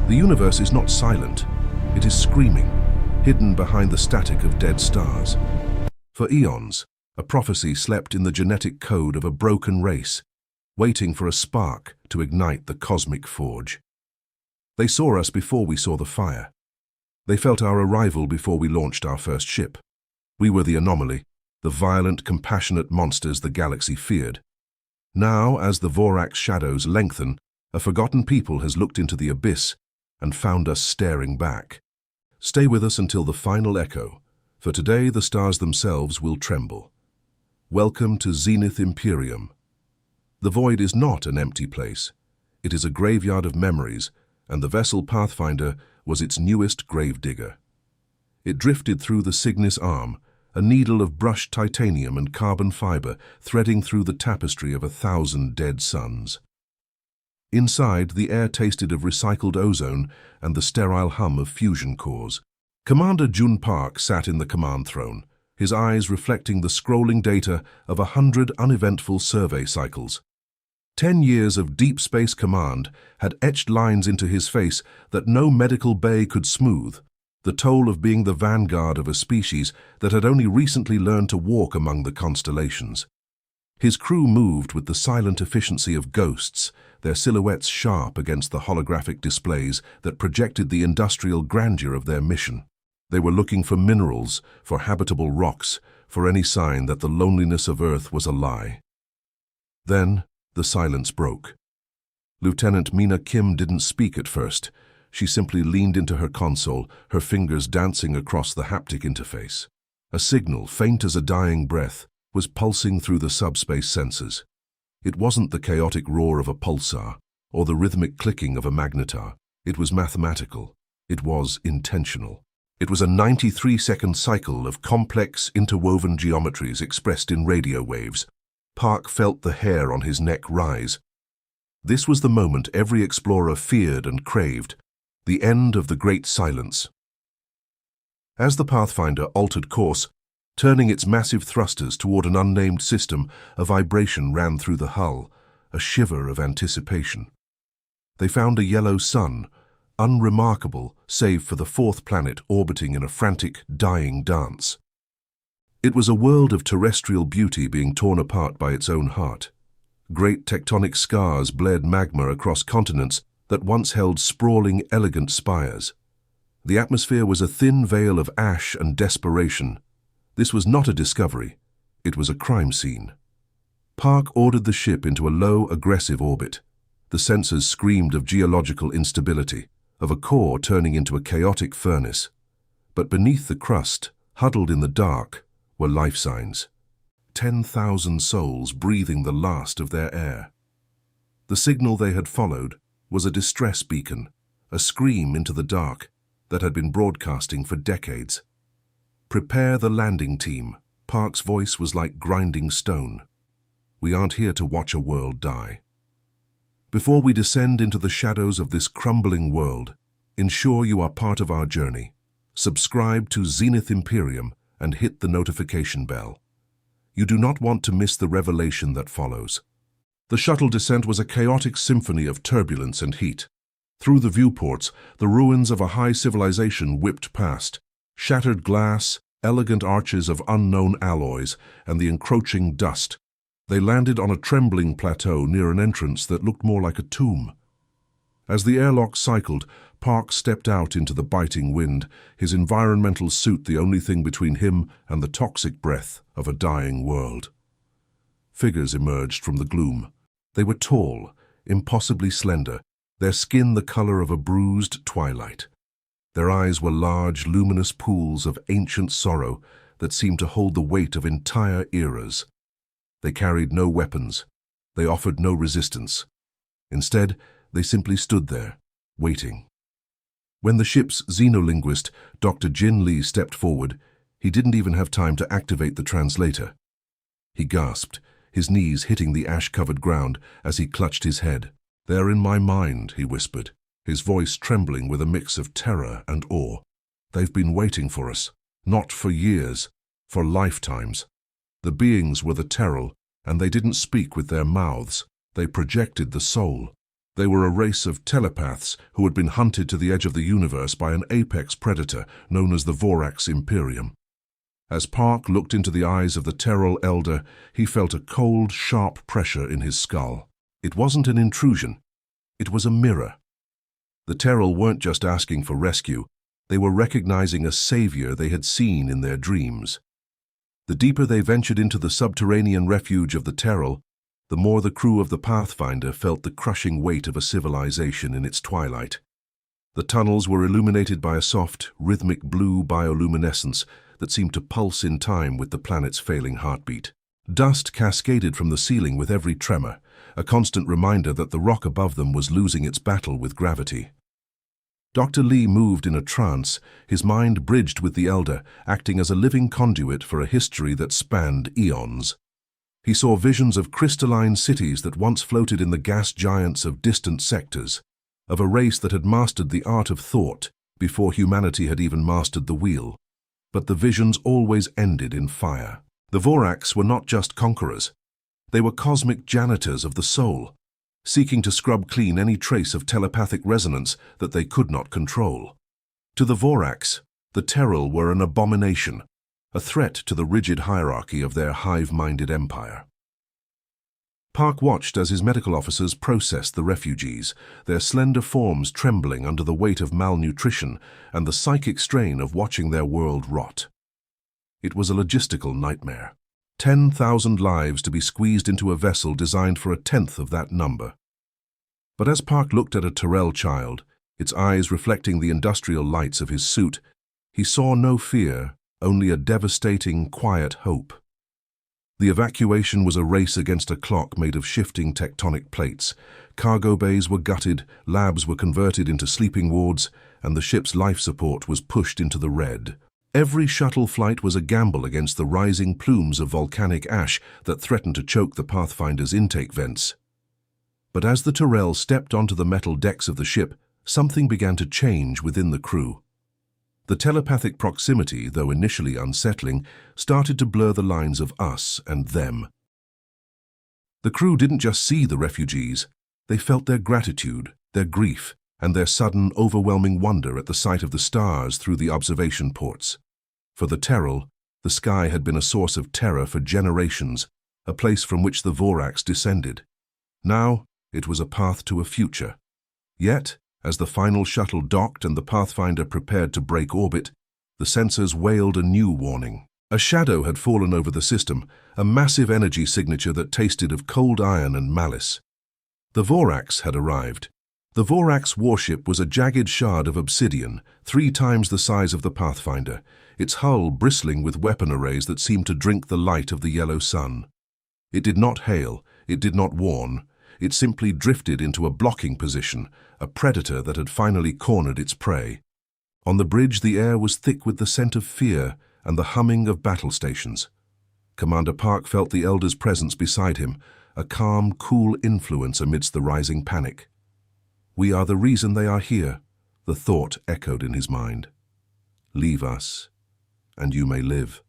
The universe is not silent. It is screaming, hidden behind the static of dead stars. For eons, a prophecy slept in the genetic code of a broken race, waiting for a spark to ignite the cosmic forge. They saw us before we saw the fire. They felt our arrival before we launched our first ship. We were the anomaly, the violent, compassionate monsters the galaxy feared. Now, as the Vorax shadows lengthen, a forgotten people has looked into the abyss and found us staring back. Stay with us until the final echo, for today the stars themselves will tremble. Welcome to Zenith Imperium. The void is not an empty place. It is a graveyard of memories, and the vessel Pathfinder was its newest gravedigger. It drifted through the Signis Arm, a needle of brushed titanium and carbon fiber threading through the tapestry of 1,000 dead suns. Inside, the air tasted of recycled ozone and the sterile hum of fusion cores. Commander Jun Park sat in the command throne, his eyes reflecting the scrolling data of 100 uneventful survey cycles. 10 years of deep space command had etched lines into his face that no medical bay could smooth, the toll of being the vanguard of a species that had only recently learned to walk among the constellations. His crew moved with the silent efficiency of ghosts, their silhouettes sharp against the holographic displays that projected the industrial grandeur of their mission. They were looking for minerals, for habitable rocks, for any sign that the loneliness of Earth was a lie. Then, the silence broke. Lieutenant Mina Kim didn't speak at first. She simply leaned into her console, her fingers dancing across the haptic interface. A signal, faint as a dying breath, was pulsing through the subspace sensors. It wasn't the chaotic roar of a pulsar or the rhythmic clicking of a magnetar. It was mathematical. It was intentional. It was a 93-second cycle of complex, interwoven geometries expressed in radio waves. Park felt the hair on his neck rise. This was the moment every explorer feared and craved, the end of the Great Silence. As the Pathfinder altered course, turning its massive thrusters toward an unnamed system, a vibration ran through the hull, a shiver of anticipation. They found a yellow sun, unremarkable save for the fourth planet orbiting in a frantic, dying dance. It was a world of terrestrial beauty being torn apart by its own heart. Great tectonic scars bled magma across continents that once held sprawling, elegant spires. The atmosphere was a thin veil of ash and desperation. This was not a discovery. It was a crime scene. Park ordered the ship into a low, aggressive orbit. The sensors screamed of geological instability, of a core turning into a chaotic furnace. But beneath the crust, huddled in the dark, were life signs. 10,000 souls breathing the last of their air. The signal they had followed was a distress beacon, a scream into the dark that had been broadcasting for decades. "Prepare the landing team." Park's voice was like grinding stone. "We aren't here to watch a world die. Before we descend into the shadows of this crumbling world, ensure you are part of our journey. Subscribe to Zenith Imperium and hit the notification bell. You do not want to miss the revelation that follows." The shuttle descent was a chaotic symphony of turbulence and heat. Through the viewports, the ruins of a high civilization whipped past. Shattered glass, elegant arches of unknown alloys, and the encroaching dust. They landed on a trembling plateau near an entrance that looked more like a tomb. As the airlock cycled, Park stepped out into the biting wind, his environmental suit the only thing between him and the toxic breath of a dying world. Figures emerged from the gloom. They were tall, impossibly slender, their skin the color of a bruised twilight. Their eyes were large, luminous pools of ancient sorrow that seemed to hold the weight of entire eras. They carried no weapons. They offered no resistance. Instead, they simply stood there, waiting. When the ship's xenolinguist, Dr. Jin Lee, stepped forward, he didn't even have time to activate the translator. He gasped, his knees hitting the ash-covered ground as he clutched his head. "They're in my mind," he whispered, his voice trembling with a mix of terror and awe. "They've been waiting for us, not for years, for lifetimes." The beings were the Terrell, and they didn't speak with their mouths. They projected the soul. They were a race of telepaths who had been hunted to the edge of the universe by an apex predator known as the Vorax Imperium. As Park looked into the eyes of the Terrell elder, he felt a cold, sharp pressure in his skull. It wasn't an intrusion. It was a mirror. The Terrell weren't just asking for rescue. They were recognizing a savior they had seen in their dreams. The deeper they ventured into the subterranean refuge of the Terrell, the more the crew of the Pathfinder felt the crushing weight of a civilization in its twilight. The tunnels were illuminated by a soft, rhythmic blue bioluminescence that seemed to pulse in time with the planet's failing heartbeat. Dust cascaded from the ceiling with every tremor, a constant reminder that the rock above them was losing its battle with gravity. Dr. Lee moved in a trance, his mind bridged with the Elder, acting as a living conduit for a history that spanned eons. He saw visions of crystalline cities that once floated in the gas giants of distant sectors, of a race that had mastered the art of thought before humanity had even mastered the wheel. But the visions always ended in fire. The Vorax were not just conquerors. They were cosmic janitors of the soul, seeking to scrub clean any trace of telepathic resonance that they could not control. To the Vorax, the Terrell were an abomination, a threat to the rigid hierarchy of their hive-minded empire. Park watched as his medical officers processed the refugees, their slender forms trembling under the weight of malnutrition and the psychic strain of watching their world rot. It was a logistical nightmare. 10,000 lives to be squeezed into a vessel designed for a tenth of that number. But as Park looked at a Terrell child, its eyes reflecting the industrial lights of his suit, he saw no fear, only a devastating, quiet hope. The evacuation was a race against a clock made of shifting tectonic plates. Cargo bays were gutted, labs were converted into sleeping wards, and the ship's life support was pushed into the red. Every shuttle flight was a gamble against the rising plumes of volcanic ash that threatened to choke the Pathfinder's intake vents. But as the Terrell stepped onto the metal decks of the ship, something began to change within the crew. The telepathic proximity, though initially unsettling, started to blur the lines of us and them. The crew didn't just see the refugees, they felt their gratitude, their grief, and their sudden, overwhelming wonder at the sight of the stars through the observation ports. For the Terrell, the sky had been a source of terror for generations, a place from which the Vorax descended. Now, it was a path to a future. Yet, as the final shuttle docked and the Pathfinder prepared to break orbit, the sensors wailed a new warning. A shadow had fallen over the system, a massive energy signature that tasted of cold iron and malice. The Vorax had arrived. The Vorax warship was a jagged shard of obsidian, 3 times the size of the Pathfinder, its hull bristling with weapon arrays that seemed to drink the light of the yellow sun. It did not hail, it did not warn. It simply drifted into a blocking position, a predator that had finally cornered its prey. On the bridge, the air was thick with the scent of fear and the humming of battle stations. Commander Park felt the Elder's presence beside him, a calm, cool influence amidst the rising panic. "We are the reason they are here," the thought echoed in his mind. "Leave us, and you may live."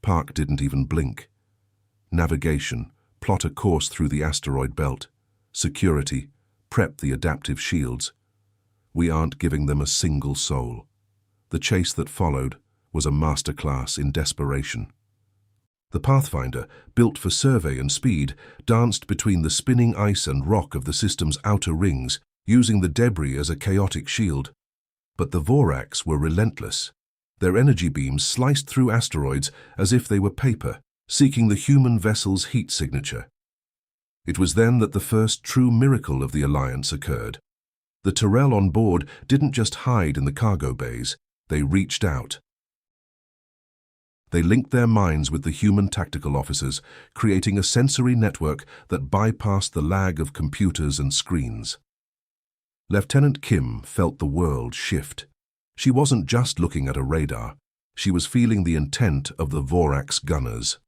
Park didn't even blink. Navigation, plot a course through the asteroid belt. Security, prep the adaptive shields. We aren't giving them a single soul. The chase that followed was a masterclass in desperation. The Pathfinder, built for survey and speed, danced between the spinning ice and rock of the system's outer rings, using the debris as a chaotic shield. But the Vorax were relentless. Their energy beams sliced through asteroids as if they were paper, seeking the human vessel's heat signature. It was then that the first true miracle of the Alliance occurred. The Terrell on board didn't just hide in the cargo bays, they reached out. They linked their minds with the human tactical officers, creating a sensory network that bypassed the lag of computers and screens. Lieutenant Kim felt the world shift. She wasn't just looking at a radar, she was feeling the intent of the Vorax gunners.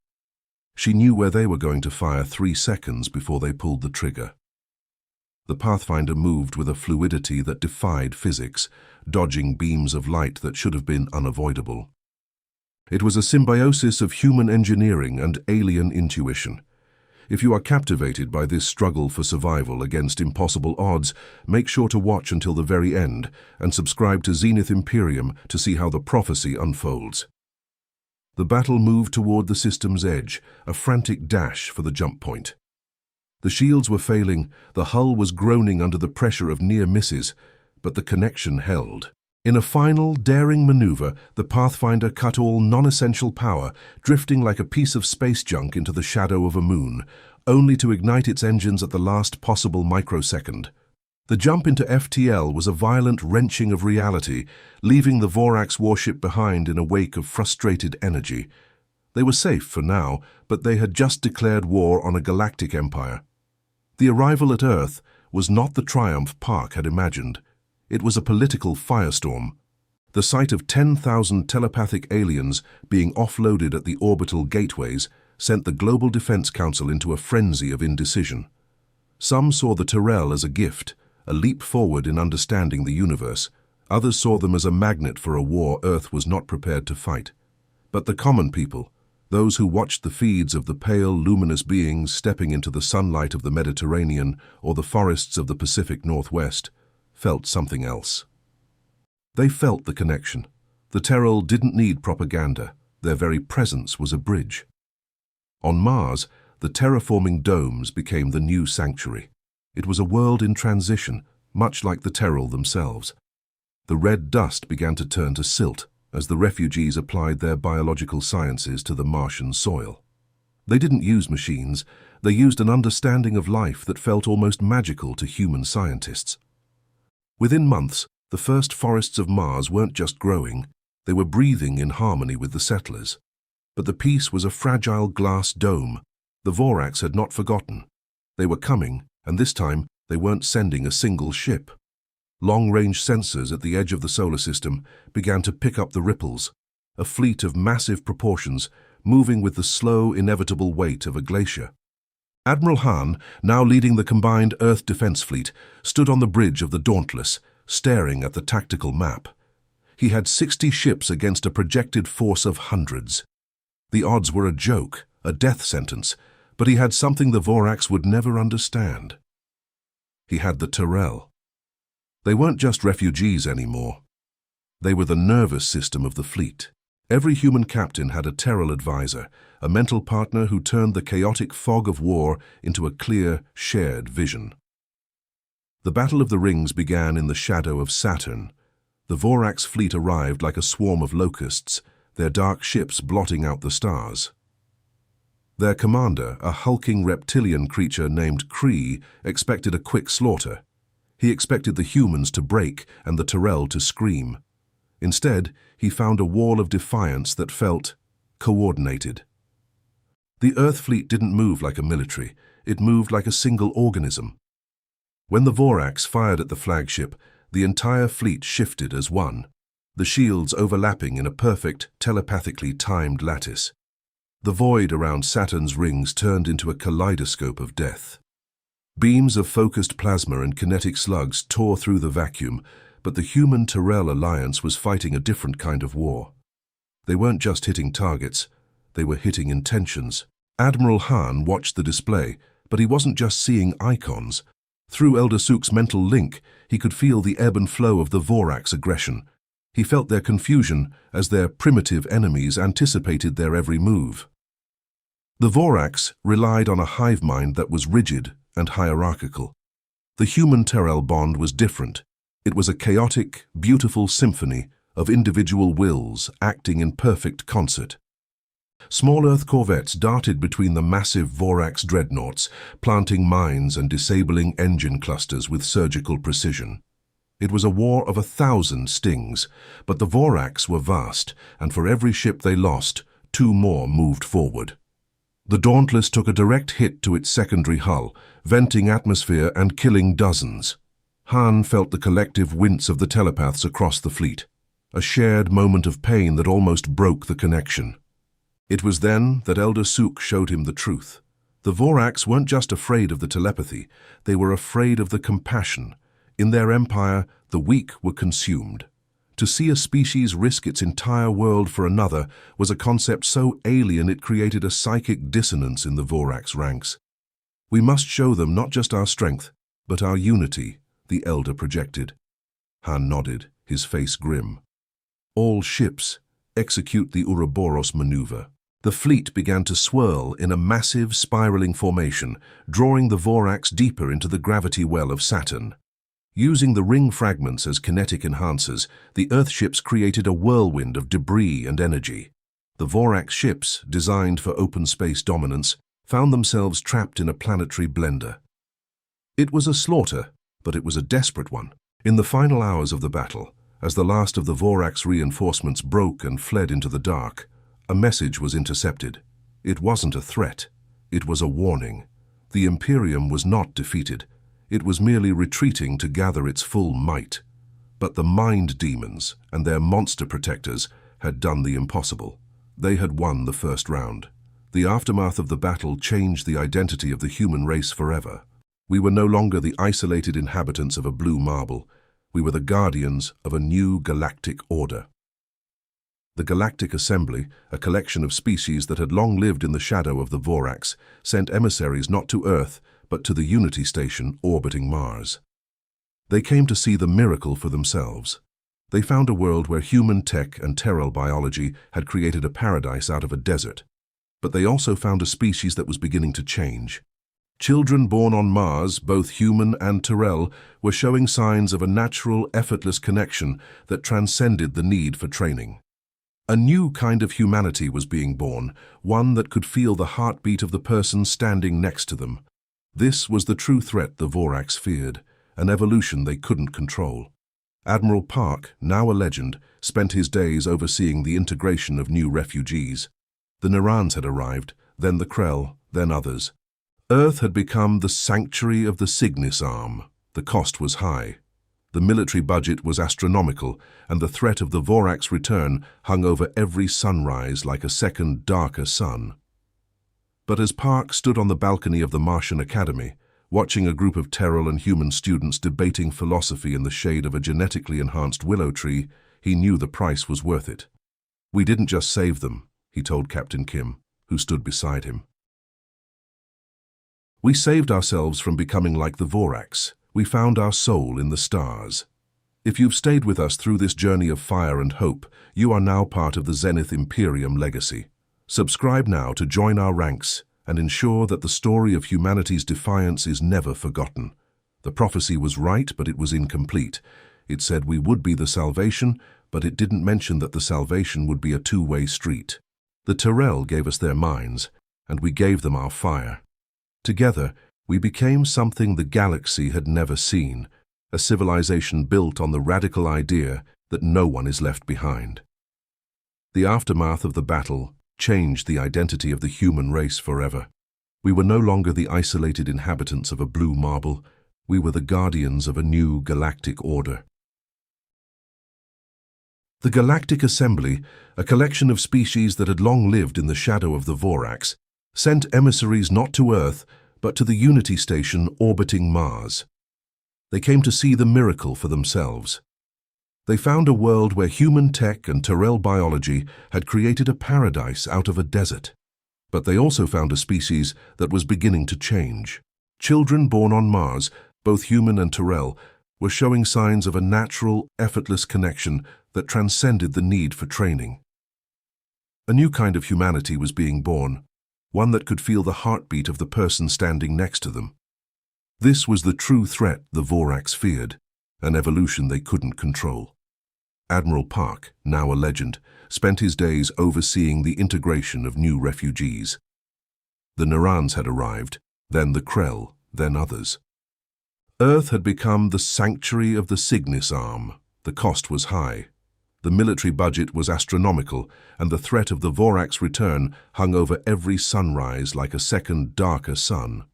She knew where they were going to fire 3 seconds before they pulled the trigger. The Pathfinder moved with a fluidity that defied physics, dodging beams of light that should have been unavoidable. It was a symbiosis of human engineering and alien intuition. If you are captivated by this struggle for survival against impossible odds, make sure to watch until the very end and subscribe to Zenith Imperium to see how the prophecy unfolds. The battle moved toward the system's edge, a frantic dash for the jump point. The shields were failing, the hull was groaning under the pressure of near misses, but the connection held. In a final, daring maneuver, the Pathfinder cut all non-essential power, drifting like a piece of space junk into the shadow of a moon, only to ignite its engines at the last possible microsecond. The jump into FTL was a violent wrenching of reality, leaving the Vorax warship behind in a wake of frustrated energy. They were safe for now, but they had just declared war on a galactic empire. The arrival at Earth was not the triumph Park had imagined. It was a political firestorm. The sight of 10,000 telepathic aliens being offloaded at the orbital gateways sent the Global Defense Council into a frenzy of indecision. Some saw the Terrell as a gift, a leap forward in understanding the universe. Others saw them as a magnet for a war Earth was not prepared to fight. But the common people, those who watched the feeds of the pale, luminous beings stepping into the sunlight of the Mediterranean or the forests of the Pacific Northwest, felt something else. They felt the connection. The Terrell didn't need propaganda. Their very presence was a bridge. On Mars, the terraforming domes became the new sanctuary. It was a world in transition, much like the Terrell themselves. The red dust began to turn to silt as the refugees applied their biological sciences to the Martian soil. They didn't use machines. They used an understanding of life that felt almost magical to human scientists. Within months, the first forests of Mars weren't just growing, they were breathing in harmony with the settlers. But the peace was a fragile glass dome. The Vorax had not forgotten. They were coming, and this time they weren't sending a single ship. Long-range sensors at the edge of the solar system began to pick up the ripples, a fleet of massive proportions, moving with the slow, inevitable weight of a glacier. Admiral Hahn, now leading the combined Earth Defense Fleet, stood on the bridge of the Dauntless, staring at the tactical map. He had 60 ships against a projected force of hundreds. The odds were a joke, a death sentence, but he had something the Vorax would never understand. He had the Terrell. They weren't just refugees anymore. They were the nervous system of the fleet. Every human captain had a Terrell advisor, a mental partner who turned the chaotic fog of war into a clear, shared vision. The Battle of the Rings began in the shadow of Saturn. The Vorax fleet arrived like a swarm of locusts, their dark ships blotting out the stars. Their commander, a hulking reptilian creature named Kree, expected a quick slaughter. He expected the humans to break and the Terrell to scream. Instead, he found a wall of defiance that felt coordinated. The Earth fleet didn't move like a military, it moved like a single organism. When the Vorax fired at the flagship, the entire fleet shifted as one, the shields overlapping in a perfect, telepathically timed lattice. The void around Saturn's rings turned into a kaleidoscope of death. Beams of focused plasma and kinetic slugs tore through the vacuum, but the human Terrell alliance was fighting a different kind of war. They weren't just hitting targets, they were hitting intentions. Admiral Hahn watched the display, but he wasn't just seeing icons. Through Elder Sook's mental link, he could feel the ebb and flow of the Vorax aggression. He felt their confusion as their primitive enemies anticipated their every move. The Vorax relied on a hive mind that was rigid and hierarchical. The human-Terrell bond was different. It was a chaotic, beautiful symphony of individual wills acting in perfect concert. Small Earth corvettes darted between the massive Vorax dreadnoughts, planting mines and disabling engine clusters with surgical precision. It was a war of 1,000 stings, but the Vorax were vast, and for every ship they lost, 2 more moved forward. The Dauntless took a direct hit to its secondary hull, venting atmosphere and killing dozens. Hahn felt the collective wince of the telepaths across the fleet, a shared moment of pain that almost broke the connection. It was then that Elder Sook showed him the truth. The Vorax weren't just afraid of the telepathy, they were afraid of the compassion. In their empire, the weak were consumed. To see a species risk its entire world for another was a concept so alien it created a psychic dissonance in the Vorax ranks. We must show them not just our strength, but our unity, the elder projected. Han nodded, his face grim. All ships, execute the Ouroboros maneuver. The fleet began to swirl in a massive spiraling formation, drawing the Vorax deeper into the gravity well of Saturn. Using the ring fragments as kinetic enhancers, the Earthships created a whirlwind of debris and energy. The Vorax ships, designed for open space dominance, found themselves trapped in a planetary blender. It was a slaughter, but it was a desperate one. In the final hours of the battle, as the last of the Vorax reinforcements broke and fled into the dark, a message was intercepted. It wasn't a threat. It was a warning. The Imperium was not defeated. It was merely retreating to gather its full might. But the mind demons and their monster protectors had done the impossible. They had won the first round. The aftermath of the battle changed the identity of the human race forever. We were no longer the isolated inhabitants of a blue marble. We were the guardians of a new galactic order. The Galactic Assembly, a collection of species that had long lived in the shadow of the Vorax, sent emissaries not to Earth, but to the Unity Station orbiting Mars. They came to see the miracle for themselves. They found a world where human tech and Terrell biology had created a paradise out of a desert. But they also found a species that was beginning to change. Children born on Mars, both human and Terrell, were showing signs of a natural, effortless connection that transcended the need for training. A new kind of humanity was being born, one that could feel the heartbeat of the person standing next to them. This was the true threat the Vorax feared, an evolution they couldn't control. Admiral Park, now a legend, spent his days overseeing the integration of new refugees. The Nerans had arrived, then the Krell, then others. Earth had become the sanctuary of the Signis Arm. The cost was high. The military budget was astronomical, and the threat of the Vorax return hung over every sunrise like a second, darker sun. But as Park stood on the balcony of the Martian Academy, watching a group of Terrell and human students debating philosophy in the shade of a genetically enhanced willow tree, he knew the price was worth it. "We didn't just save them," he told Captain Kim, who stood beside him. "We saved ourselves from becoming like the Vorax. We found our soul in the stars. If you've stayed with us through this journey of fire and hope, you are now part of the Zenith Imperium legacy. Subscribe now to join our ranks and ensure that the story of humanity's defiance is never forgotten. The prophecy was right, but it was incomplete. It said we would be the salvation, but it didn't mention that the salvation would be a two-way street. The Terrell gave us their minds, and we gave them our fire. Together, we became something the galaxy had never seen, a civilization built on the radical idea that no one is left behind." The aftermath of the battle changed the identity of the human race forever. We were no longer the isolated inhabitants of a blue marble. We were the guardians of a new galactic order. The Galactic Assembly, a collection of species that had long lived in the shadow of the Vorax, sent emissaries not to Earth, but to the Unity Station orbiting Mars. They came to see the miracle for themselves. They found a world where human tech and Terrell biology had created a paradise out of a desert. But they also found a species that was beginning to change. Children born on Mars, both human and Terrell, were showing signs of a natural, effortless connection that transcended the need for training. A new kind of humanity was being born, one that could feel the heartbeat of the person standing next to them. This was the true threat the Vorax feared, an evolution they couldn't control. Admiral Park, now a legend, spent his days overseeing the integration of new refugees. The Nerans had arrived, then the Krell, then others. Earth had become the sanctuary of the Signis Arm. The cost was high. The military budget was astronomical, and the threat of the Vorax return hung over every sunrise like a second, darker sun.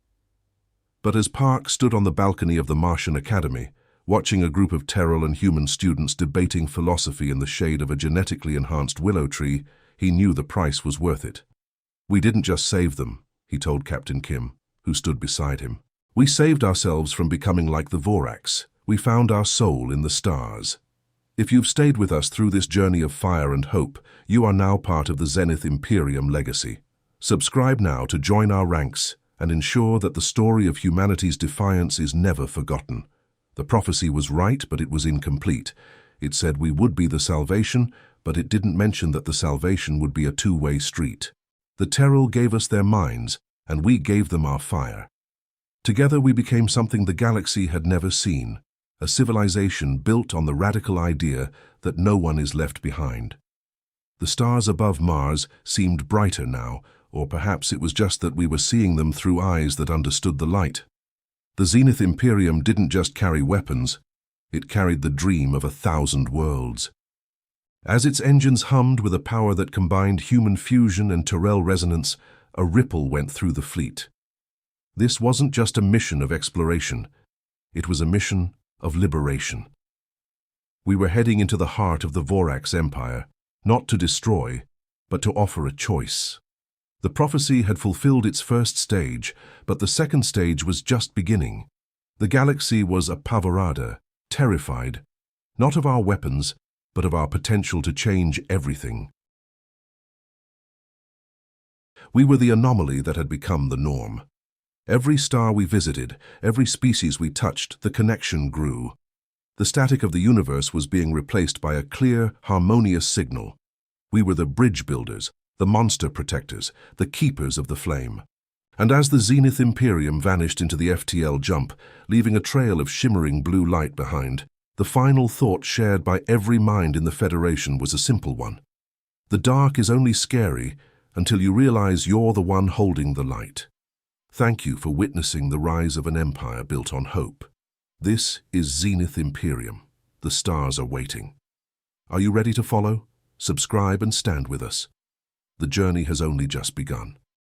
But as Park stood on the balcony of the Martian Academy, watching a group of Terrell and human students debating philosophy in the shade of a genetically enhanced willow tree, he knew the price was worth it. "We didn't just save them," he told Captain Kim, who stood beside him. "We saved ourselves from becoming like the Vorax. We found our soul in the stars. If you've stayed with us through this journey of fire and hope, you are now part of the Zenith Imperium legacy. Subscribe now to join our ranks and ensure that the story of humanity's defiance is never forgotten. The prophecy was right, but it was incomplete. It said we would be the salvation, but it didn't mention that the salvation would be a two-way street. The Terrell gave us their minds, and we gave them our fire. Together we became something the galaxy had never seen, a civilization built on the radical idea that no one is left behind. The stars above Mars seemed brighter now, or perhaps it was just that we were seeing them through eyes that understood the light. The Zenith Imperium didn't just carry weapons, it carried the dream of 1,000 worlds. As its engines hummed with a power that combined human fusion and Terrell resonance, a ripple went through the fleet. This wasn't just a mission of exploration, it was a mission of liberation. We were heading into the heart of the Vorax Empire, not to destroy, but to offer a choice. The prophecy had fulfilled its first stage, but the second stage was just beginning. The galaxy was apavorada, terrified, not of our weapons, but of our potential to change everything. We were the anomaly that had become the norm. Every star we visited, every species we touched, the connection grew. The static of the universe was being replaced by a clear, harmonious signal. We were the bridge builders, the monster protectors, the keepers of the flame. And as the Zenith Imperium vanished into the FTL jump, leaving a trail of shimmering blue light behind, the final thought shared by every mind in the Federation was a simple one. The dark is only scary until you realize you're the one holding the light. Thank you for witnessing the rise of an empire built on hope. This is Zenith Imperium. The stars are waiting. Are you ready to follow? Subscribe and stand with us. The journey has only just begun.